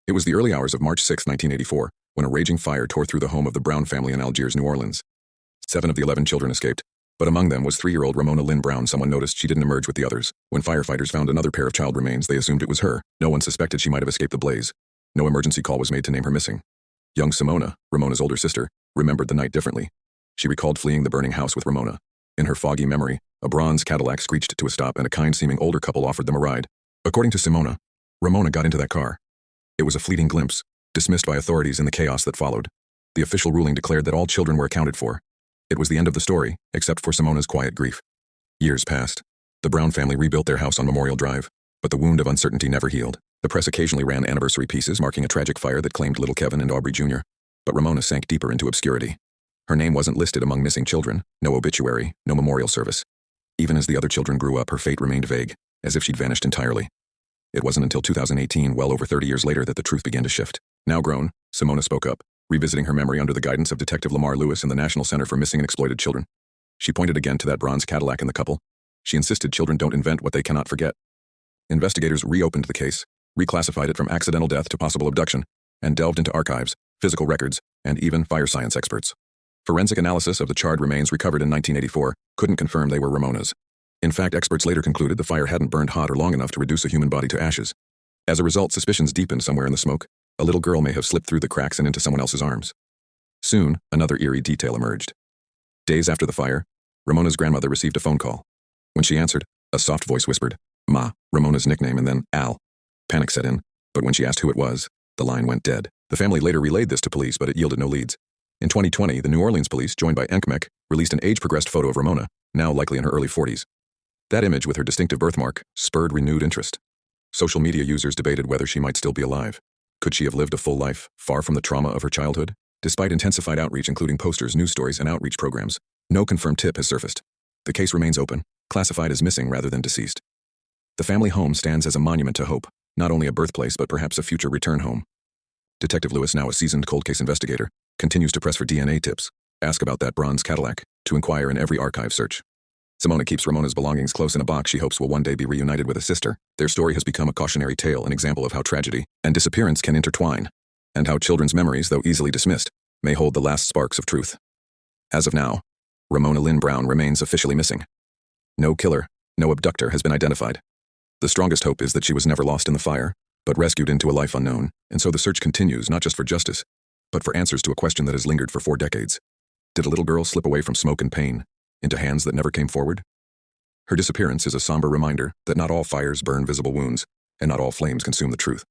It was the early hours of March 6, 1984, when a raging fire tore through the home of the Brown family in Algiers, New Orleans. 7 of the 11 children escaped, but among them was 3-year-old Ramona Lynn Brown. Someone noticed she didn't emerge with the others. When firefighters found another pair of child remains, they assumed it was her. No one suspected she might have escaped the blaze. No emergency call was made to name her missing. Young Simona, Ramona's older sister, remembered the night differently. She recalled fleeing the burning house with Ramona. In her foggy memory, a bronze Cadillac screeched to a stop and a kind-seeming older couple offered them a ride. According to Simona, Ramona got into that car. It was a fleeting glimpse, dismissed by authorities in the chaos that followed. The official ruling declared that all children were accounted for. It was the end of the story, except for Simona's quiet grief. Years passed. The Brown family rebuilt their house on Memorial Drive, but the wound of uncertainty never healed. The press occasionally ran anniversary pieces marking a tragic fire that claimed little Kevin and Aubrey Jr., but Ramona sank deeper into obscurity. Her name wasn't listed among missing children, no obituary, no memorial service. Even as the other children grew up, her fate remained vague, as if she'd vanished entirely. It wasn't until 2018, well over 30 years later, that the truth began to shift. Now grown, Simona spoke up, revisiting her memory under the guidance of Detective Lamar Lewis and the National Center for Missing and Exploited Children. She pointed again to that bronze Cadillac in the couple. She insisted children don't invent what they cannot forget. Investigators reopened the case, reclassified it from accidental death to possible abduction, and delved into archives, physical records, and even fire science experts. Forensic analysis of the charred remains recovered in 1984 couldn't confirm they were Ramona's. In fact, experts later concluded the fire hadn't burned hot or long enough to reduce a human body to ashes. As a result, suspicions deepened somewhere in the smoke. A little girl may have slipped through the cracks and into someone else's arms. Soon, another eerie detail emerged. Days after the fire, Ramona's grandmother received a phone call. When she answered, a soft voice whispered, "Ma," Ramona's nickname, and then "Al." Panic set in, but when she asked who it was, the line went dead. The family later relayed this to police, but it yielded no leads. In 2020, the New Orleans police, joined by NCMEC, released an age-progressed photo of Ramona, now likely in her early 40s. That image, with her distinctive birthmark, spurred renewed interest. Social media users debated whether she might still be alive. Could she have lived a full life, far from the trauma of her childhood? Despite intensified outreach, including posters, news stories, and outreach programs, no confirmed tip has surfaced. The case remains open, classified as missing rather than deceased. The family home stands as a monument to hope, not only a birthplace but perhaps a future return home. Detective Lewis, now a seasoned cold case investigator, continues to press for DNA tips, ask about that bronze Cadillac, to inquire in every archive search. Simona keeps Ramona's belongings close in a box she hopes will one day be reunited with a sister. Their story has become a cautionary tale, an example of how tragedy and disappearance can intertwine, and how children's memories, though easily dismissed, may hold the last sparks of truth. As of now, Ramona Lynn Brown remains officially missing. No killer, no abductor has been identified. The strongest hope is that she was never lost in the fire, but rescued into a life unknown, and so the search continues not just for justice, but for answers to a question that has lingered for 4 decades. Did a little girl slip away from smoke and pain, into hands that never came forward? Her disappearance is a somber reminder that not all fires burn visible wounds, and not all flames consume the truth.